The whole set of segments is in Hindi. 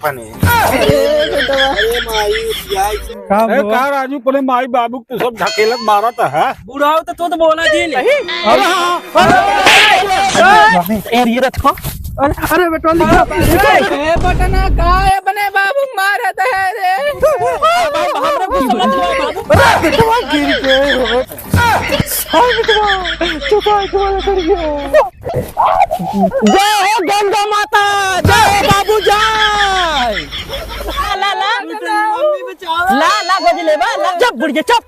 अपने। का राजू पहले माई बाबू तो सब ढकेलत मारत है। बुढ़ाओ तो तू तो बोला जी नहीं। अरे बेटा बटना काय बने बाबू मारत है रे। हमरा कुछ समझ बाबू। बेटवा गिर के जय हो गंगा माता, जय हो बाबू जय। ला ला ला ला गोजी ले बा ला जब बुढ़िया चुप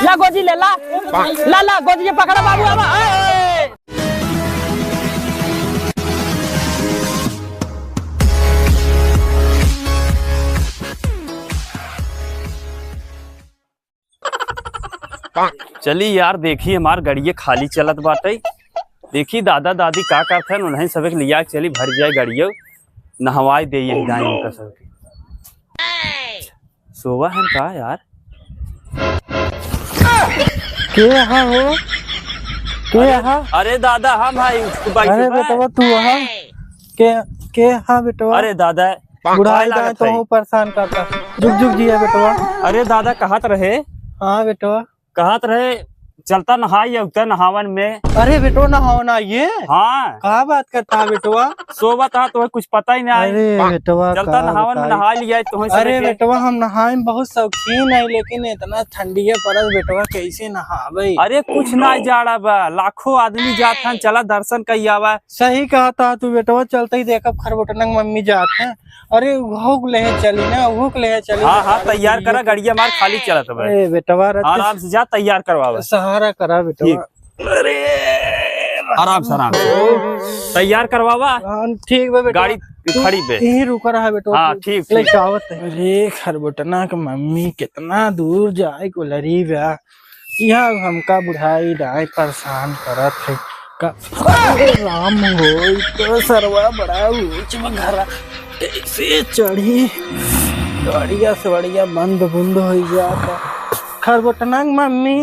ला गोजी ले ला ला ला गोजी पकड़ा बाबू आवा। चली यार देखी हमार गड़िए खाली चलत बाटे। देखी दादा दादी का करते हैं उन्हें सबक लिया चली भर जाए गड़ियो नहवाई दे उनका सबके। सोवा है का यार के यहाँ हो के यहाँ? अरे दादा हम भाई अरे बेटवा तू वहाँ के हाँ बेटवा। अरे दादा बुढ़ाई जाए तो हूँ परेशान करता जुग जुग जिया बेटवा। अरे दादा कहत रहे हाँ बेटवा कहत रहे चलता नहाई उतर नहावन में। अरे बेटवा नहावना ये हाँ कहा बात करता है बेटवा? सोवा था तो कुछ पता ही नहीं। अरे बेटवा चलता नहावन में नहा लिया तो अरे बेटवा हम नहाए में बहुत शौकीन है लेकिन इतना ठंडी है पड़ल बेटवा कैसे नहावे? अरे कुछ ना जाड़ा बा लाखों आदमी जात हैं चला दर्शन कई आवा। सही कहा था तू बेटवा चलते ही देखब खरबोटनंग मम्मी जात है। अरे वो ले चली ना वो ले चली। हाँ हाँ तैयार करा गड़िया मार खाली चलत बा। अरे बेटवा आराम से जा तैयार करवावा सहारा करा बेटवा। अरे आराम से तैयार करवावा। ठीक है बेटा गाड़ी खड़ी पे यही रुका रहा बेटा। हाँ ठीक अरे खरबोटना के मम्मी कितना दूर जाए को लरी बा यहाँ हमका बुढ़ाई डाय परेशान करत है का। राम हो तो सरवा बड़ा ऊंच में घर कैसे चढ़ी गाड़िया से बढ़िया बंद बुंद हो जाता। खरबोटनंग मम्मी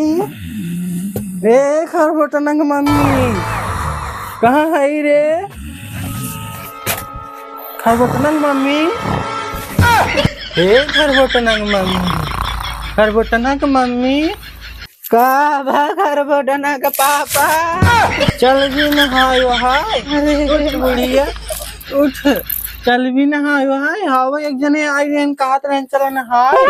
रे खरबोटनंग मम्मी कहाँ है रे? खरबोटनंग मम्मी हे खरबोटनंग मम्मी खरबोटनंग मम्मी का भा खरबोटना का पापा चल भी नहायो हाय। अरे बुढ़िया उठ चल भी नहायो हाय। हाव एक जने आई रहन कहत रहन चल नहाय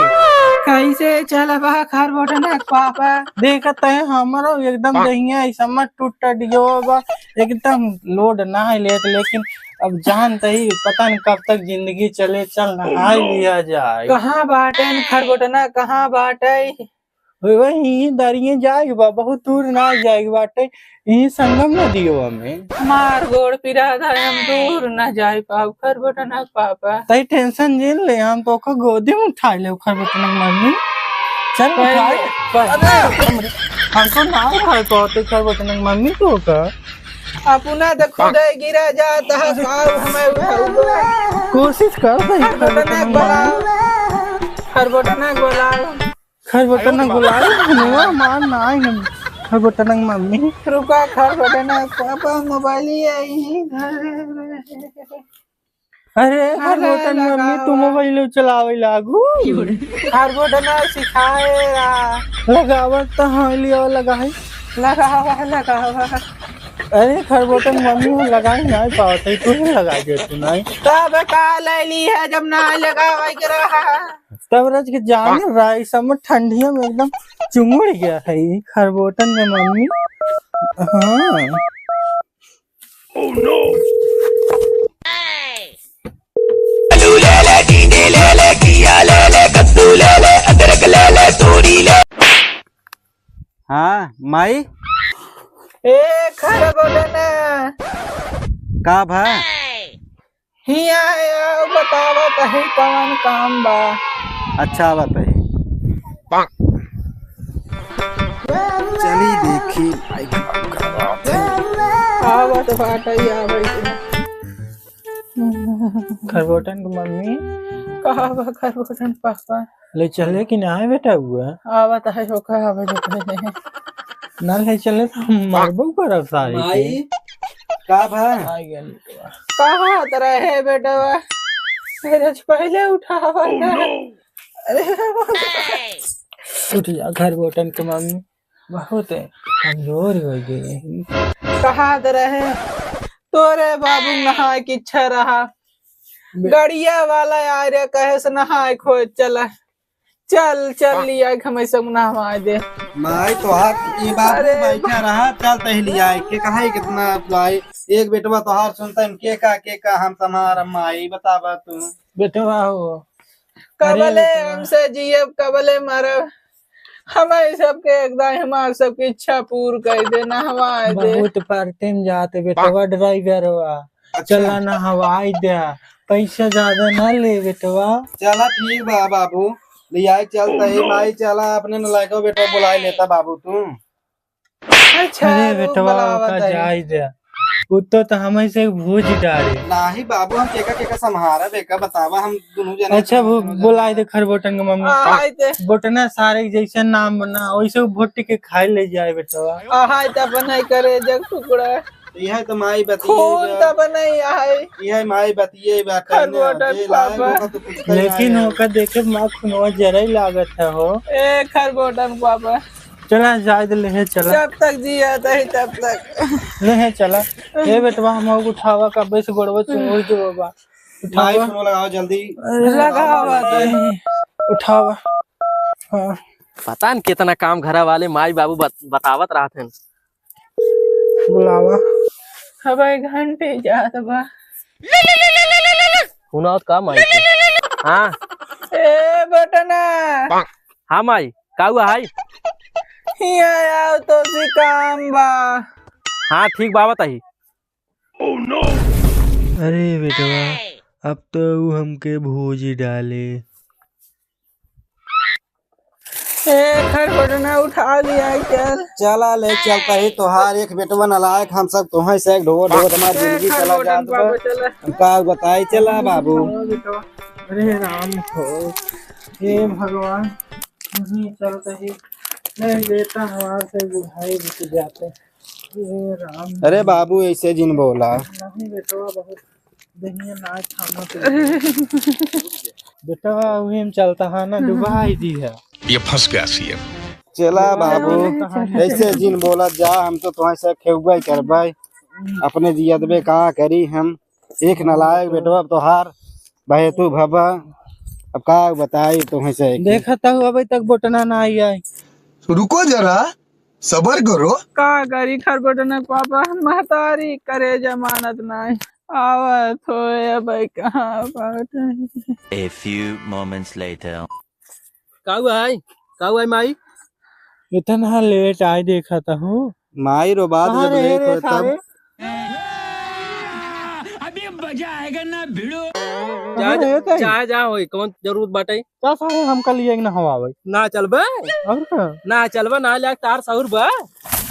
कैसे चल बा खरबोटना का पापा देखत है हमारो एकदम दहिया समझ टूट दियो बा एकदम लोड ना है लेकिन अब जानते ही पता नहीं कब तक जिंदगी चले चल नहा लिया जाए। कहाँ बाटे खरबोटना कहाँ बाटे? वही दरिये जाएगी बा बहुत दूर ना जाएगी बाटे यही संगम नदियों में मार गोड़ पिरा हम दूर न जाए पाऊ खरबोटना पापा। तई टेंशन झेल ले हम तो का गोदी में उठा ले खरबोटना मम्मी चल हम तो ना उठा पाते खरबोटना मम्मी तो का अपना तो खुद गिरा जाता है हमें कोशिश कर खरबोटना बोलाओ खरबोटना गुलाल मान ना आए खरबोटना मम्मी रुका खरबोटना पापा मोबाइल अरे खरबोटना मम्मी तुम मोबाइल चलावे लागू खरबोटना सिखाएगा लगावत तो हाँ लियो लगाए लगावा। अरे खरबोटन मम्मी लगाई नहीं पाते तू ही लगा दे तू नहीं तब का ले ली है जब ना लगावा रहा तब रज के जाने राई सब ठंडियों में एकदम चुमुड़ गया है खरबोटन में मम्मी। हाँ ओह नो हाँ माई ए खरबोटना का भा हिया बतावा कहीं कौन काम बा? अच्छा बताइए चली देखी आवत बाटई आवई खरबोटन की मम्मी कहा बा खरबोटन पापा ले चले कि ना बेटा हुआ आवत है हो का आवत ना ले चले तो हम मरबो करब सारी माई का भा कहा तरह है बेटा मेरे पहले उठावा था। अरे उठ जा घर बोटन के मम्मी बहुत कमजोर हो गई। कहा रहे तोरे बाबू नहाए की इच्छा रहा गड़िया वाला यार कहे से नहाए खोज चला चल चल लिया हमें सब नहवा दे। माई तोहार ये बात बैठा रहा चल तही लिया के कहा कितना भाई एक बेटवा तोहार सुनता के का हम तुम्हारा माई बतावा तू बेटवा हो कबले हमसे जियब कबले मरब हमारे सबके एकदम हमारे सबकी इच्छा पूर्ण कर दे नहवा दे। बहुत परतिम जाते बेटवा ड्राइवर हुआ चला नहवाई दे पैसा ज्यादा ना ले बेटवा। चला ठीक बा बाबू लिया चलता ही माई चला अपने नलायको बेटा बुला लेता बाबू तू। अच्छा अरे बेटवा का जाई दे तो हमें से भूज डाले नाही बाबू हम केका संहारा बेका बतावा हम दोनों जने। अच्छा बुलाए दे खरबोटन के मम्मी बोटना सारे जैसे नाम बना वैसे भोटी के खाई ले जाए बेटवा। हाय त बनाई करे जग टुकड़ा यह तो माई खून त बनाई है यह माई बतिए खरबोटन पापा लेकिन होकर देखे माँ खुनवा जरा ही लागत है हो ए खरबोटन पापा चला जायद ले चला जब तक जिया तही तब तक ले चला ए बेटवा हम उठावा का बेस गोड़वा चुंगुर जो बाबा माई फोन लगाओ जल्दी लगावा उठावा। हाँ पता न कितना काम घरा वाले माई बाबू बतावत रहा थे। बुलावा हवाई घंटे जात बा सुना का माई हाँ ए बटना हाँ माई का हुआ है आओ तो सी काम बा। हाँ ठीक बा बताही। अरे बेटवा अब तो हमके भोजी डाले खरबोटना उठा लिया चल चला ले चलता ही तोहार एक बेटवा नलायक हम सब तुम्हें से ढो ढो हमारी जिंदगी चला जात का बताई चला बाबू। अरे राम हो हे भगवान नहीं चलता ही नहीं बेटा हमारे से बुझाई बिक जाते। राम अरे बाबू ऐसे जिन बोला नहीं बेटवा बहुत दहिया ना खाना बेटवा वही में चलता है ना डुबाई दी है ये फंस गया सीएम। चला बाबू ऐसे जिन बोला जा हम तो तुम्हें से खेउबा करबाई अपने जियतबे कहाँ करी हम एक नलायक बेटवा तोहार भाई तू भबा अब का बताई तुम्हें से देखा था अभी तक बोटना ना आई है। रुको जरा सबर करो का करी खरबोटना पापा महतारी करे जमानत नहीं आवत होए भाई कहाँ बात। A few moments later. का हुआ है माई इतना लेट आए देखा था हूँ माई रो बात जब लेट हो तब अभी मजा आएगा ना भिड़ो चाहे जा होई कौन जरूरत बाटे क्या सारे हम कल ये ना हवा भाई ना चलबे और क्या ना चलबे ना लाग तार सहुर बा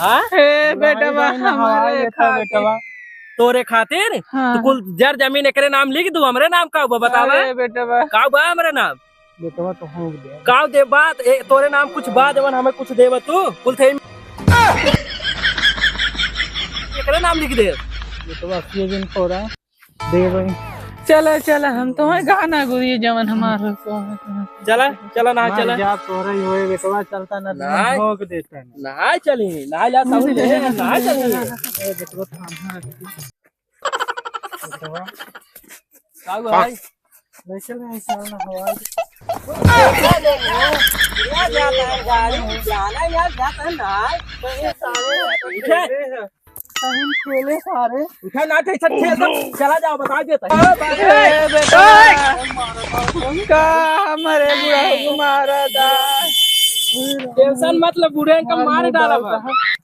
हां हे बेटवा हमारे बेटवा तोरे खातिर हाँ। तो कुल जर जमीन एकरे नाम लिख दू हमरे नाम का हुआ बतावा बेटवा का बा हमरे नाम बेटवा तो हो गया का दे बात तोरे नाम कुछ बा देवन हमें कुछ देव तू कुल थे एकरे नाम लिख दे बेटवा ये दिन थोड़ा दे भाई चला चला हम तो गाना गुरी जवन हमारा चला ना चला जा तोरा ही होए बेटवा चलता ना नहीं। भोग देता है ना चली ना जा सहुर दे ना चली ए बेटवा थामा बेटवा का हुआ है वैसे ना ऐसा ना हवा खेले सारे उठा ना थे चला जाओ बता देता का हमारे बुढ़ा को मारा था टेंशन मतलब बूढ़े का मार डाला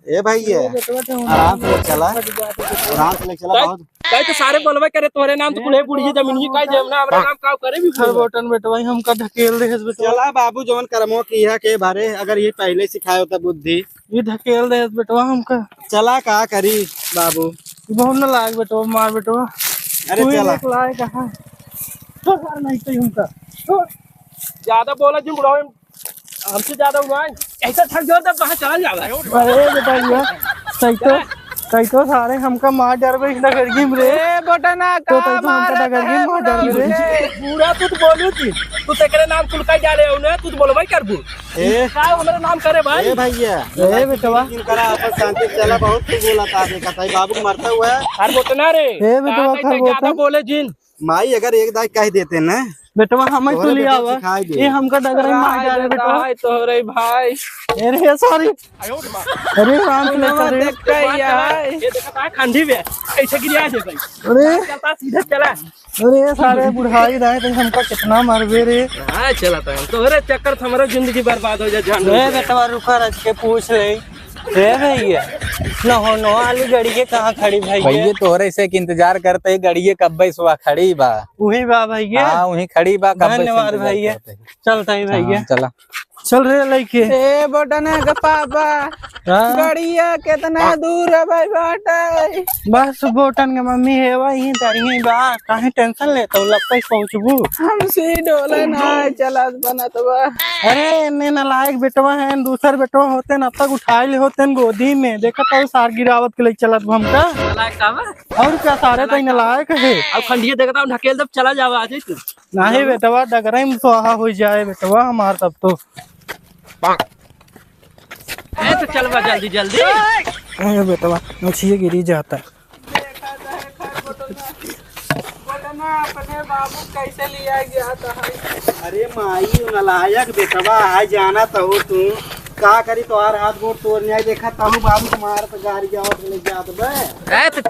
ए भाई ये आराम से चला आराम से चला बहुत कई तो सारे बोलबे करे तोरे नाम तो कुले बुढ़ी जमीन ही कई जमना हमरा नाम का करे भी खरबोटन बेटवा हमका ढकेल दे बेटवा चला बाबू जवन करमो किया के बारे अगर ये पहले सिखाया होता बुद्धि ये ढकेल दे बेटवा हमका चला का करी बाबू बहुत न लाग बेटवा मार बेटवा अरे चला लाए कहां तो नहीं तो हमका ज्यादा बोला जी बुढ़ावे हमसे ज्यादा हुआ ऐसा थक जाओ तब कहां चला जावे अरे बेटा ये सही तो कई तो सारे हमका मार डरबे डगर गिम रे बटना का तो हमका डगर गिम मार डरबे रे पूरा तू तो बोलू थी तू तेरे नाम कुल का जा रहे हो ना तू तो बोलबे करबू ए का हमारा नाम करे भाई ए भैया ए बेटवा दिन करा आपस शांति से चला बहुत कुछ बोला था देखा था बाबू मरता हुआ है खरबोटना रे ए बेटवा ज्यादा बोले जिन माई अगर एक दाई कह देते ना बेटवा हम तोहरे तो लिया बेटा हुआ सिखाई दे। ये हमका डगर मार डाले बेटवा तोहरे भाई अरे सॉरी अरे राम से लेकर रे ये देखा था खंडी में कैसे गिरा दे भाई अरे चलता सीधे चला अरे सारे बुढ़ाई रहे तो हमका कितना मारबे रे हां चला था तोहरे चक्कर से हमारा जिंदगी बर्बाद हो जाए जान ए बेटवा रुका रख के पूछ ले रे भैया नहो वाली गाड़ी के कहाँ खड़ी भैया भैया तोहरे से इंतजार करते ही गड़िए कब्बे सुबह खड़ी बा वही बा भैया हाँ वही खड़ी बा कब्बे से धन्यवाद इंतजार भैया करते ही। चलता ही भैया हाँ, चला चल रे लइके ए बटना का पापा हाँ? गड़िया कितना दूर है भाई बाटे बस बोटन के मम्मी है वही डरिए बा काहे टेंशन लेता लपे पहुंचबू हमसे डोले ना चला बनत बा अरे इन्ने नालायक बेटवा है दूसर बेटवा होते न अब तक उठाए ले होते गोदी में देखा तो सार गिरावत के लिए चलत हमका लायक का बा और क्या सारे तो नालायक है अब खंडिया देखता हूं ढकेल दब चला जावा आज तू नहीं बेटवा डगरे में सोहा हो जाए बेटवा हमार तब तो ए तो चलवा जल्दी जल्दी अरे बेटवा नछिए गिरी जाता बटना अपने बाबू कैसे लिया गया था अरे माई नलायक बेटवा है जाना तो तू का करी तोहार हाथ गोड़ तोड़ नहीं देखा तहु बाबू तुम्हार पे गाड़ी जावत ले जात बे ए तो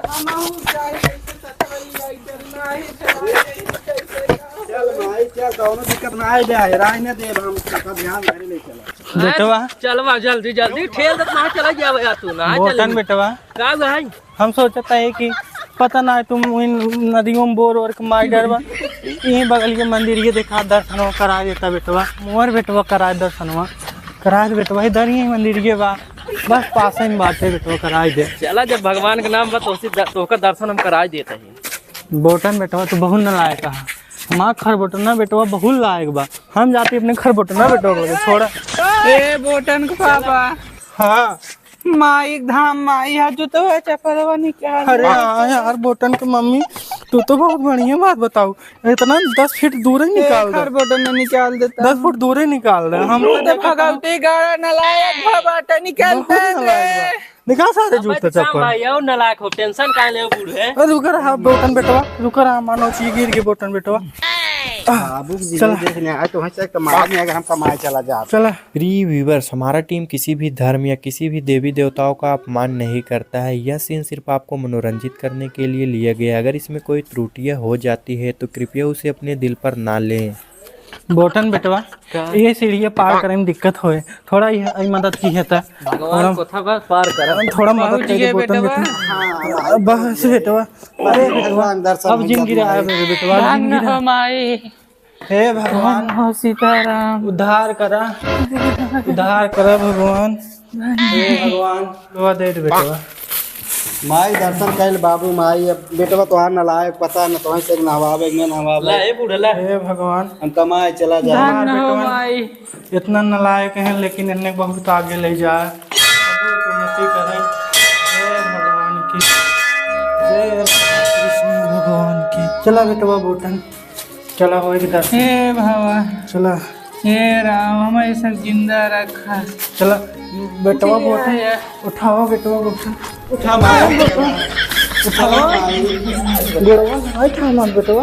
चल माई चल दोनों दिक्कत ना आए बे राय ने देब हम का ध्यान धरे ले चला बेटवा चलवा जल्दी जल्दी ठेल दब ना चला जावा या तू ना बोटन चल बेटवा का भाई हम सोचता है कि पता ना तुम इन नदियों में बोर और मार डरवा यहीं बगल के मंदिर ये देखा दर्शन करा देता बेटवा मोर बेटवा करा दर्शनवा करा दे बेटवा इधर ही मंदिर के बा बस पास में बाटे बेटवा करा दे चला जब भगवान के नाम बा तो का दर्शन हम करा देते हैं बोटन बेटवा तो बहुत न लायक है हमारा खरबोटना बेटवा बहुत लायक बा हम जाते अपने खरबोटना बेटवा को छोड़ा ए बोटन का पापा हाँ माई धाम माई है जो तो है चपलवा निकाल अरे हाँ यार बोटन की मम्मी तू तो बहुत बढ़िया बात बताऊ इतना 10 फीट दूर ही निकाल दे बोटन में निकाल देता 10 फुट दूर ही निकाल दे हम तो भगवती गाड़ा नलायक बाटे निकालते हैं निकाल सारे जूते चप्पल भाई आओ नलायक हो टेंशन काहे ले बूढ़े अरे रुक रहा बोटन बेटवा रुक रहा मानो ची गिर के बोटन बेटवा बाबू जी देखने आए तो वैसे कमाई में अगर हम कमाए चला जा चला प्रिय व्यूवर्स, हमारा टीम किसी भी धर्म या किसी भी देवी देवताओं का अपमान नहीं करता है। यह सीन सिर्फ आपको मनोरंजित करने के लिए लिया गया है। अगर इसमें कोई त्रुटियां हो जाती है तो कृपया उसे अपने दिल पर ना लें। बोटन बेटवा ये सीढ़ियाँ पार करे में दिक्कत होए थोड़ा ये मदद की है भगवान को था बस पार कर थोड़ा मदद कर बोटन बेटवा बस बेटवा अरे बेटवा दर्शन अब जिन गिरा है बेटवा जिन गिरा माई हे भगवान हो सीताराम उद्धार करा भगवान हे भगवान दुआ दे दे बेटवा माई दर्शन कैल बाबू माई अब बेटवा तोहार नलायक पता न तो से नहवावे में नहवावे ला ए बूढ़ा ला हे भगवान हम कमाए चला जा माई इतना नालायक हैं लेकिन इन्हें बहुत आगे ले जाए प्रभु उन्नति करे जय भगवान की जय कृष्ण भगवान की चला बेटवा बोटन चला हो एक दर्शन हे भगवान चला हे राम हमें सब जिंदा रखा चला बेटवा बोटन उठाओ बेटवा बोटन उठा मार उठाओ बेटवा उठा मार बेटवा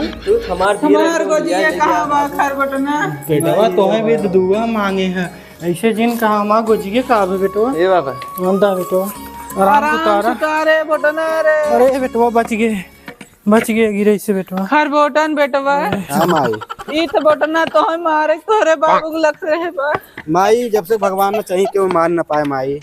हमार गोदिया कहाँ बा खरबटना बेटवा तोहे भी दुआ मांगे हैं ऐसे जिन कहा माँ गोजिए कहा बेटवा ए बाबा मंदा बेटवा आराम से तारा सुतारे बटना रे अरे बेटवा बच गए गिरे से बेटवा खरबोटन बेटवा हाँ माई ई तो बटना तो हम मारे तोरे बाबू के लग रहे बा माई जब से भगवान ने चाहिए क्यों मान न पाए माई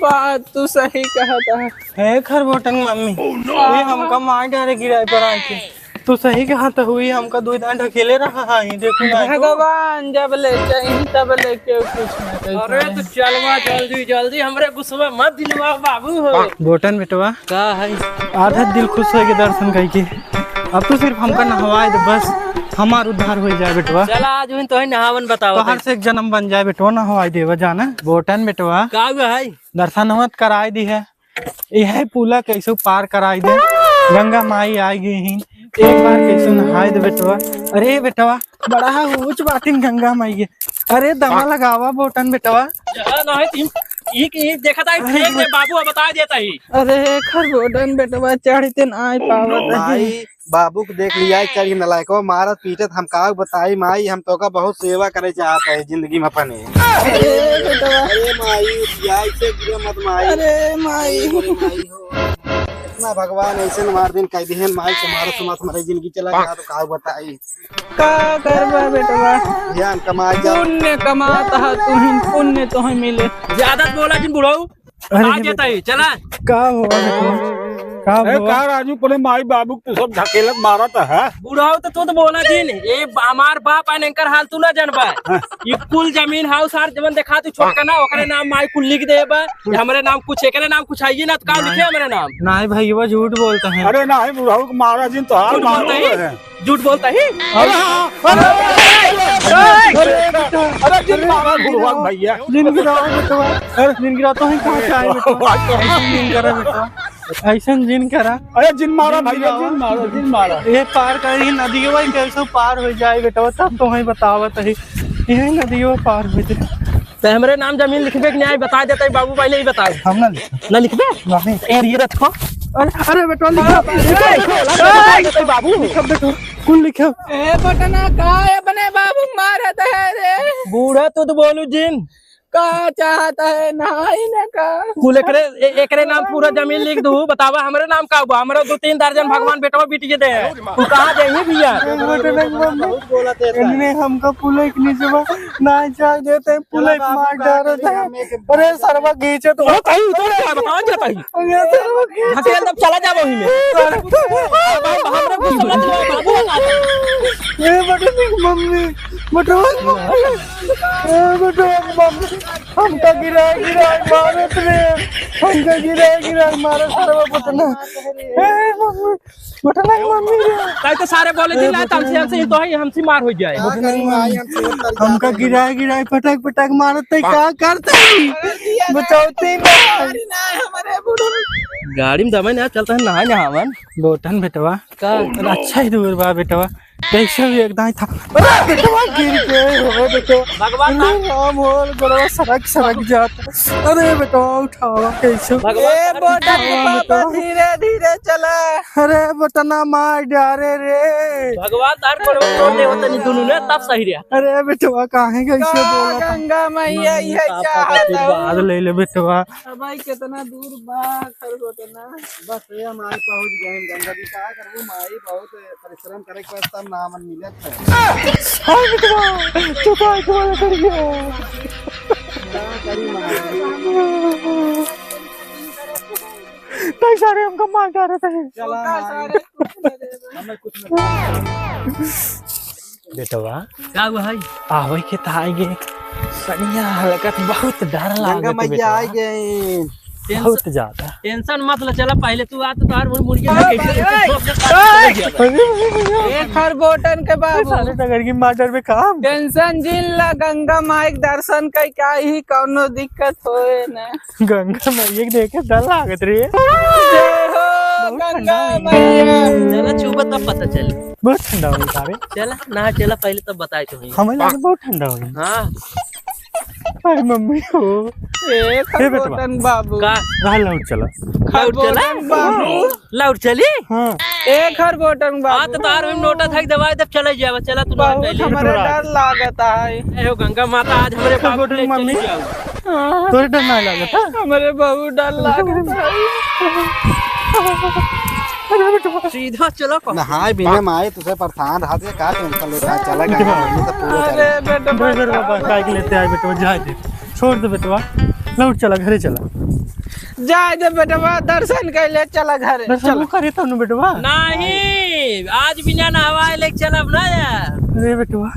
बात तू सही कहता है है खरबोटन मम्मी ये हमका मार डाले गिराए पर आके तू सही कहा तो हुई हमका दो दान ढकेले रहा है देखो ना भगवान जब ले चाहिए तब ले के कुछ ना कही अरे तू चलवा जल्दी जल्दी हमरे गुस्सा मत दिलवा बाबू हो बोटन बेटवा का है आधा दिल खुश हो के दर्शन करके अब तो सिर्फ हमका नहवाए दे बस हमार उद्धार हो जाए बेटवा चला आज हुन तो नहावन बताओ बाहर से एक जन्म बन जाए बेटवा नहवाए देवा जाना बोटन बेटवा का है दर्शन होत कराए दी है यह पुला कैसे पार कराई दे। गंगा माई आई गई ही, एक बार कैसे नहाए दे बेटवा। अरे बेटवा बड़ा ऊंच बातिन गंगा माई है। अरे दमा लगावा बोटन बेटवा। नहीं तुम एक देखा था फेंक दे बाबू बता देता ही। अरे खर बोटन बेटवा चढ़ते ना आए पावत माई बाबू को देख लिया चढ़ी नलायको मारत पीटत हम का बताई माई हम तो का बहुत सेवा करे चाहते है जिंदगी में अपने। अरे बेटवा अरे माई यार से गिरो मत माई। अरे माई इतना भगवान ऐसे न मार दिन कह दिहन माई से मारो समात हमारी जिंदगी चला गया तो का बताई। का करबा बेटवा ध्यान कमाई जा पुण्य कमाता है तुहिन पुण्य तो मिले। ज्यादा बोला जिन बुढ़ाऊ बता देता ही चला। का हुआ बेटवा का हुआ राजू पहले माई बाबू तो सब ढकेलत मारत है। बुढ़ाऊ तो तू तो बोला दिन ये हमार बाप है इनकर हाल तू ना जानबा। ये कुल जमीन हाउस हार जवन देखा तू छोड़ के ना ओकरे नाम माई कुल लिख देबा। हमरे नाम कुछ एकरे नाम कुछ आइए ना तो का लिखे हमरे नाम। नहीं भाई वो झूठ बोलता है। अरे ना बुढ़ाऊ को मारा जिन तो हाल झूठ बोलता ही। अरे जिन मारा बुढ़वा भैया जिन गिरा बेटवा। अरे जिन गिरा तो ही कहां से आए बेटवा। जिन करा बेटवा ऐसा जिन करा। अरे जिन मारा भैया जिन मारा ये पार करी नदी भाई कैसे पार हो जाए बेटवा तब तो ही बतावत है। ये नदी पार हो जाए तो हमरे नाम जमीन लिखबे के न्याय बता देता बाबू पहले ही बता। हम ना लिखबे नहीं ये रखो। अरे बेटवा लिखा बाबू बेटवा कुल लिखा। ए बटना काय बने बाबू मारत है रे। बूढ़ा तू तो बोलू जिन का चाहता है नहाने का। कुल एकरे नाम पूरा जमीन लिख दू बतावा हमरे नाम का हुआ। हमरे 2-3 दर्जन भगवान बेटवा बिटिए दे तू कहाँ जाइए भैया। इन्हें हमका पुलिस के नीचे ना जा देते पुलिस मार डालता है। अरे सरवा खींचे तो बता जाता ही ढकेल तब चला जा वही में। हमरे कुछ समझ लो बाबू। ए बटन मम्मी बटवा मम्मी हमका गिरा मारत रे। हमका गिरा मारत सरवा बटना। ए मम्मी बटना मम्मी काहे तो सारे बोले दिन लाए हमसे तो ही हमसे मार हो जाए। हमका गिरा पटक मारत है क्या करते बचाओते गाड़ी में दमा ना चलता है नहाए नहावन बोटन बेटवा का अच्छा ही दूर बा बेटवा कैसे भी एकदम था। बेटवा गिर के हो बेटवा भगवान नाम हो गड़वा सरक जाता। अरे बेटवा उठावा कैसे। ए बोटन के पापा धीरे धीरे चला। अरे बटना मार डारे रे। भगवान तार पर तोड़ दे होता नहीं दोनों ने तब सही रहा। अरे बेटवा काहे कैसे बोला गंगा मैया ये चाहता बाद ले ले बेटवा। भाई कितना दूर बा खर बोटना बस ये माई पहुंच गए गंगा जी का करबो माई बहुत परिश्रम करे के बाद तब नाम मिलत है। हां बेटवा तू काय कर गया नहीं सारे हमको मार डाल रहे थे। बेटवा क्या हुआ है आवे के थाएगे सनिया हलकत बहुत डर लागत मैया आ गए बहुत ज्यादा। टेंशन मत ले चला पहले तू आ तो तार मुर्गी एक हर बोटन के बाबू साले टगर की माटर पे काम टेंशन जिन ला गंगा माई दर्शन कई का ही कोनो दिक्कत होए ना। गंगा माई देखे डर लागत रे। जय हो गंगा मैया। चला चुप तब पता चले। बहुत ठंडा हो सारे चला ना चला पहले तब बताए तो हमें लगा बहुत ठंडा हो। हां हाय मम्मी हो एक बोटन बाबू का लौट चला बाबू लौट चली। हां एक हर बोटन बाबू। हां तो तार में नोटा था दवाई तब चला जावा चला तू पहले हमारे डर लागता है। ए हो गंगा माता आज हमरे बाबू ले मम्मी जाओ। तोरे डर ना लगता हमारे बाबू डर लागता है। सीधा चलो नहाए बिना माए तुझे परेशान रहा से का टेंशन लेता चला गया तो पूरा अरे बेटा बाबा काय के लेते आए बेटा जाए दे छोड़ दे बेटवा लौट चला घरे चला जाए दे बेटवा दर्शन कर ले चला घरे दर्शन करे तो न बेटवा नहीं आज बिना नहवाए ले चलब ना यार। अरे बेटवा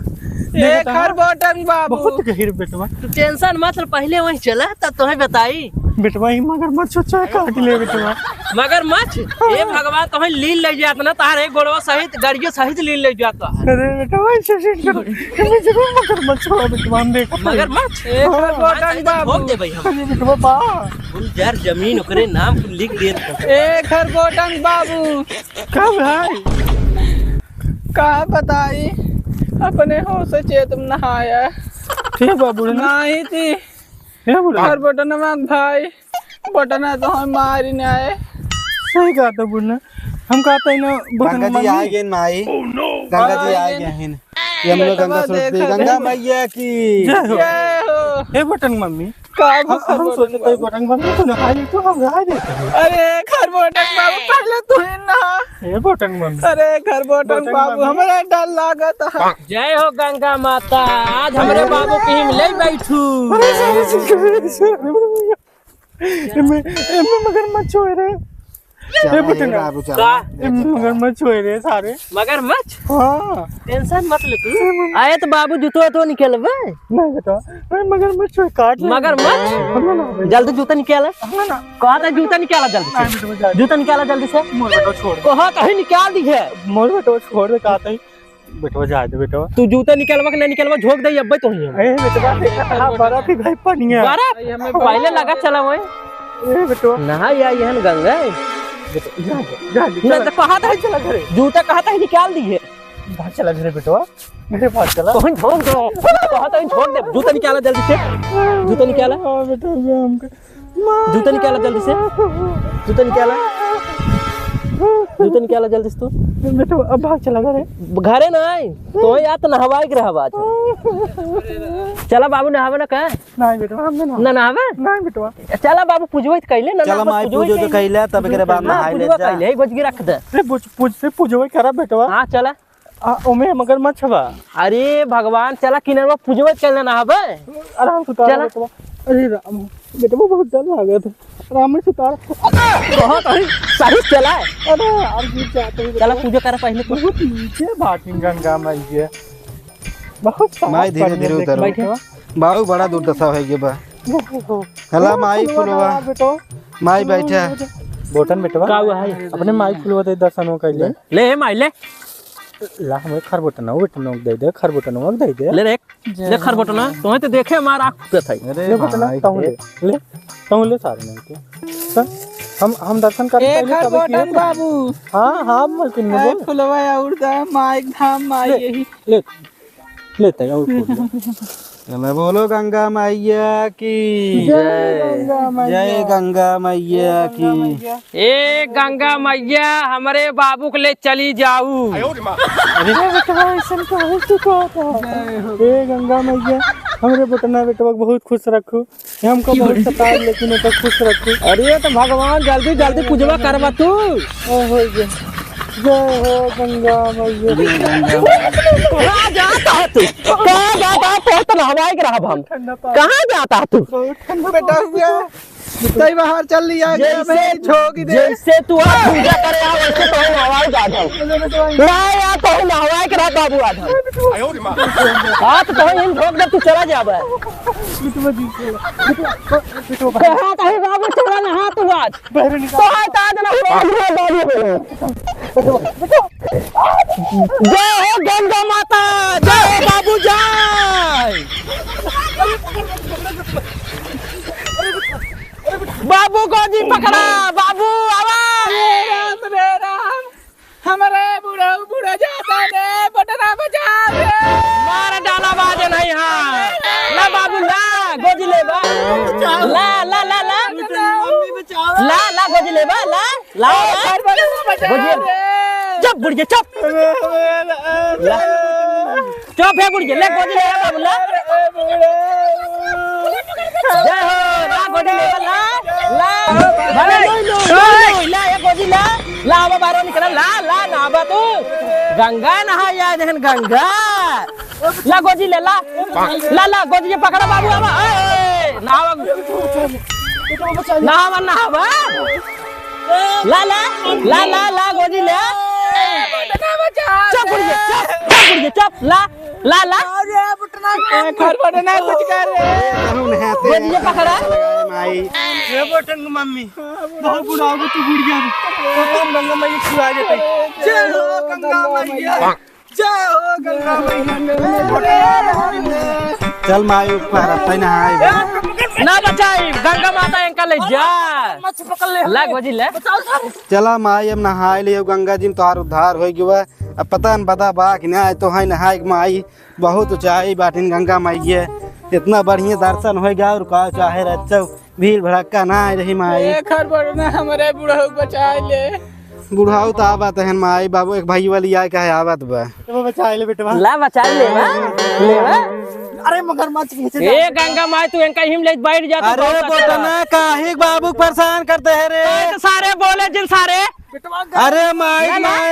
एक हर बोटन बाबू बहुत गहिर बेटवा तू टेंशन मत पहले वहीं चला तब तुम्हें बताई बेटवा ही मगरमच्छ चाहे काट ले बेटवा। मगरमच्छ ए भगवान तो लील ले जात ना तार एक गोड़वा सहित गाड़ियों सहित लील ले जात। अरे बेटवा ऐसे सीट करो मैं जरूर मगरमच्छ हो बेटवा हम देख मगरमच्छ भोग दे भाई हम बेटवा बा यार जमीन ओकरे नाम लिख दे। ए खरगोटन बाबू का भाई का बताई अपने होश से चेत में नहाया ठीक बाबू नहीं थी हर बटन भाई बटन तो हम मार ही नहीं आए सही कहा था बुढ़ना हम कहते हैं ना गंगा जी आ गए माई गंगा जी आ गए हैं ये हम लोग गंगा सोचते गंगा मैया की जय हो। ए बटन मम्मी का हम सोचते कोई बटन मम्मी तो नहाई तो हम नहा देते अरे खर बटन बाबू पहले तू ही नहा ए बटन मम्मी अरे खर बटन बाबू हमारा डर लागत है। जय हो गंगा माता आज हमारे बाबू की हम ले बैठू मगरमच्छ हो रहे बाबू मगरमच्छ हो रहे सारे मगरमच्छ हाँ टेंशन मत ले तू आए तो बाबू जूतो तो निकलबे नहीं बेटा मगरमच्छ काट मगरमच्छ जल्दी जूता निकाल कहा था जूता निकाला जल्दी जूता निकाला जल्दी से मोर बेटा छोड़ कहा कहीं निकाल दी है मोर बेटा छोड़ दे कहता है बेटवा जा दे बेटवा तू जूता निकालवा कि नहीं निकालवा झोंक दे अब्बे तो ही ए बेटवा बर्फ ही भाई पनिया बर्फ हमें पहले लगा चला वो ए बेटवा नहा या यहन गंगा जा ना तो कहा था चला घरे जूता कहा था निकाल दी है भाग चला घरे बेटवा मेरे पास चला तो झोंक दो कहा था झोंक दे जूता निकाला जल्दी से जूता निकाला हां बेटा हमको जूता निकाला जल्दी से जूता निकाला जूता निकाला जल्दी से तू बेटा अब भाग चला घरे घरे नहीं तो या तो नहवाए के रहबा चला बाबू नहावे ना का नहीं बेटा हम ना नहावे नहीं बेटवा चला बाबू पूजवे कैले ना चला माई पूजो तो कैले तब एकरे बाद नहाई ले जा कैले गोज के रख दे रे पूजवे करा बेटवा हां चला ओमे मगरमच्छ बा अरे भगवान चला किनरवा पूजवे कैले नहावे आराम से उतार बेटवा अरे राम बेटवा बहुत डर लगा था आराम से उतार बहुत सही चला अरे यार गिर जाते चला पूजा कर पहले तू बहुत नीचे भाटी गंगा मैया बहुत माई धीरे धीरे उतर बाबू बड़ा दुर्दशा हो गई बा हला माई फुलवा बेटो माई बैठा बोटन बेटवा का हुआ है अपने माई फुलवा दे दर्शन कर ले माई ले ला हमें खरबोटन दे दे खरबोटन दे दे ले रे ले खरबोटन तो तो देखे हमारा आंख पे था ले बोटन तू ले सारे नहीं के हम दर्शन कर पहले खरबोटन बाबू हां मलकिन ने बोल फुलवा उड़दा माई धाम माई यही ले लेते हैं और चलो बोलो गंगा मैया की जय गंगा मैया की ए गंगा मैया हमारे बाबू के ले चली जाऊ अरे बेटवा ऐसा का हो चुका था ए गंगा मैया हमरे बटना बेटवा बहुत खुश रखो हमको बहुत सताए लेकिन तो खुश रखो अरे तो भगवान जल्दी जल्दी पूजवा करवा तू हो गया जय हो गंगा मैया कहाँ जाता है तू कहाँ जाता है तो नहवाए के रहा हम कहाँ जाता है तू बेटा हुआ तई बाहर चल लिया जैसे झोंक दे जैसे तू पूजा करे आ वैसे तो नहवाए जा जाओ ना या तो नहवाए के रहा बाबू आ जाओ हाथ तो इन झोंक दे तू चला जा बे कहाँ कहीं बाबू चला ना हाथ आज तो हाथ आज ना जय हो गंगा माता जय हो बाबू जय बाबू गोदी पकड़ा बाबू आवाज रे राम हमारे बूढ़ा जाता रे बटना बचा रे मार डाला बाजे नहीं हाँ ला बाबू ला गोदी ले बा ला ला ला ला मम्मी बचाओ ला ला गोदी ले बा ला ला गोदी चुप बुढ़िया चुप चुप है बुढ़िया ले गोदी ले बाबू ला जय हो ला गोदी ले ला ला भले ला ये गोदी ला ला अब बाहर निकल ला ला नहाबा तू गंगा नहा या जहन गंगा ला गोदी ले ला ला ला गोदी पकड़ा बाबू आवा नहावा नहावा नहावा ला ला ला ला ला गोदी ले चुप बुढ़िया चुप ला ला ला खरबोटना कुछ कर रे गोदिए पकड़ा माई ये बटन को मम्मी बहुत बुरा हो तू बुढ़िया तो कम गंगा मैया छुआ देते जय हो गंगा मैया जय हो गंगा मैया चल माई ऊपर अब नहाए ना बचाई गंगा माता अंकल ले जा ला गोजी ले चला माई अब नहाए लियो गंगा जी में तोहार उद्धार हो गया अब पता न बता बा कि ना तो है नहाए माई बहुत ऊंचाई बाटिन गंगा माई है इतना बढ़िया दर्शन हो गया और का चाहे रह भीड़ भड़का ना आ रही माई खरबोटना हमारे बूढ़ा बचा ले बुढ़ाऊ तो आवत है माई बाबू एक भाई वाली आए का है आवत बा तो बचा ले बेटवा ला बचा ले अरे मगरमच्छ खींचे ए गंगा माई तू इनका हिम ले बैठ जा तू अरे बोटना काहे बाबू परेशान करते है रे सारे बोले जिन सारे अरे माई माई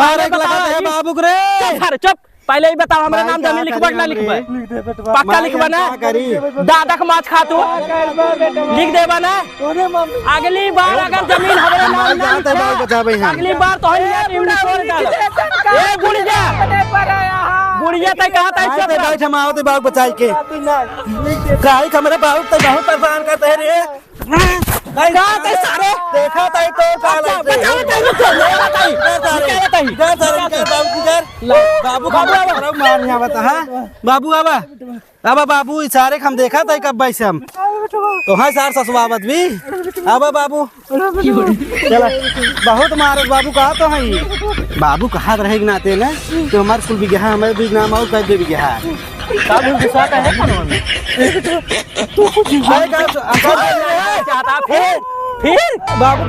मारे के लगाते है बाबू रे सारे चुप पहले ही बताओ हमारा नाम जमीन लिखबा ना लिखबा पक्का लिखबा ना दादा का माछ खा तू लिख देबा ना अगली बार अगर जमीन हमारे नाम ना जाते बाबू बचावे हैं अगली बार तो हम निम्न छोड़ डाल ए बुढ़िया तय कहा तय चुप बैठ हम आओ ते बाबू बचाई के काहे कमरे बाबू ते बहुत परेशान करते है रे कहा तय सारे देखा तय तो का बाबू बाबू मार यहाँ बता हाँ बाबू आबा आबा बाबू इशारे हम देखा था कब बैसे हम तो हाँ सार ससुआवत भी आबा बाबू चला बहुत मारत बाबू कहा तो है बाबू कहा रहे नाते ना तो हमारे कुल भी गया हमारे भी नाम आओ कह दे भी गया बाबू गुस्सा का है कौन तू कुछ चाहता फिर बाबू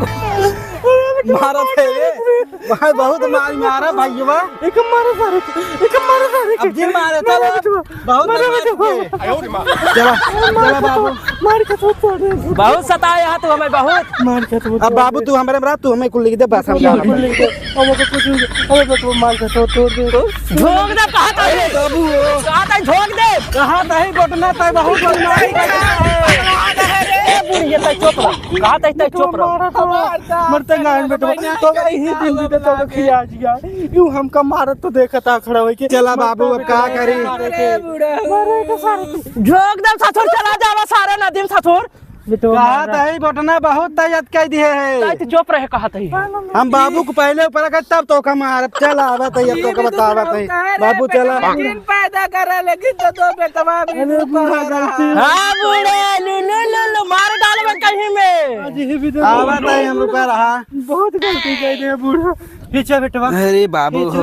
मारा थे भाई बहुत मारा भाई वाह एक मारा अब जिन मारे तो बहुत चला चला बाबू मार के तो छोड़ दे बहुत सताया तू हमें बहुत मार के तो अब बाबू तू हमारे मरा तू हमें कुल लिख दे बस हम जा कुल लिख दे हम को कुछ अरे तो मार के तो तोड़ दे झोंक दे कहा था बाबू कहा था झोंक दे कहा था ही बटना था बहुत बदमाशी बुढ़िया तय चुप रह कहा तय चुप रह मरते गान बेटा तो ही दिल दे तो खिया जिया यूं हमका मारत तो देखा था खड़ा होई के चला बाबू अब का करी झोंक दे ससुर चला जावा सारे नदीम ससुर कहा था ही बटना बहुत तैयार कह दिए है तय चुप रहे कहा था हम बाबू को पहले ऊपर रखा तब तो का मार चला आवा तैयार तो का बतावा तै बाबू चला पैदा करे लेकिन तो दो बेटवा हां बूढ़े लुलु मार डालबे कहीं में आवा तै हम रुका रहा बहुत गलती कर दे बूढ़ा पीछे बेटवा अरे बाबू हो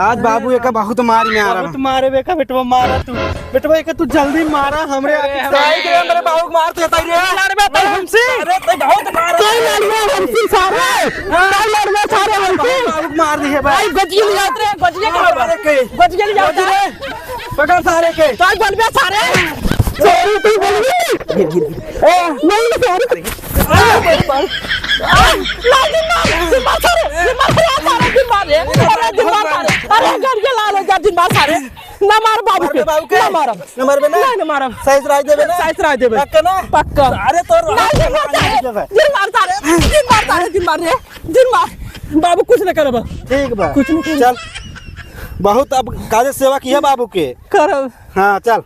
आज बाबू एक बहुत मारी में आ रहा बहुत मारे बेका बेटवा मारा तू बेटवा एक तू जल्दी मारा हमरे साई के मेरे बाबू मारते तै रे लड़बे तो हमसे अरे तै बहुत मार कोई लड़बे हमसे सारे कोई लड़बे सारे हमसे बाबू मार दी है भाई गजिए ले जाते रे गजिए के गजिए ले जाते रे पकड़ सारे के तो बोलबे सारे सॉरी तू बोलबी गिर ए नहीं सॉरी अरे गड़िया लाल जा दिन बाद सारे ना मार बाबू के ना मार ना मार सही राय देबे ना सही राय देबे पक्का ना पक्का अरे तो दिन मार बाबू कुछ नहीं करब ठीक बा कुछ नहीं चल बहुत अब काजे सेवा की है बाबू के करब हाँ चल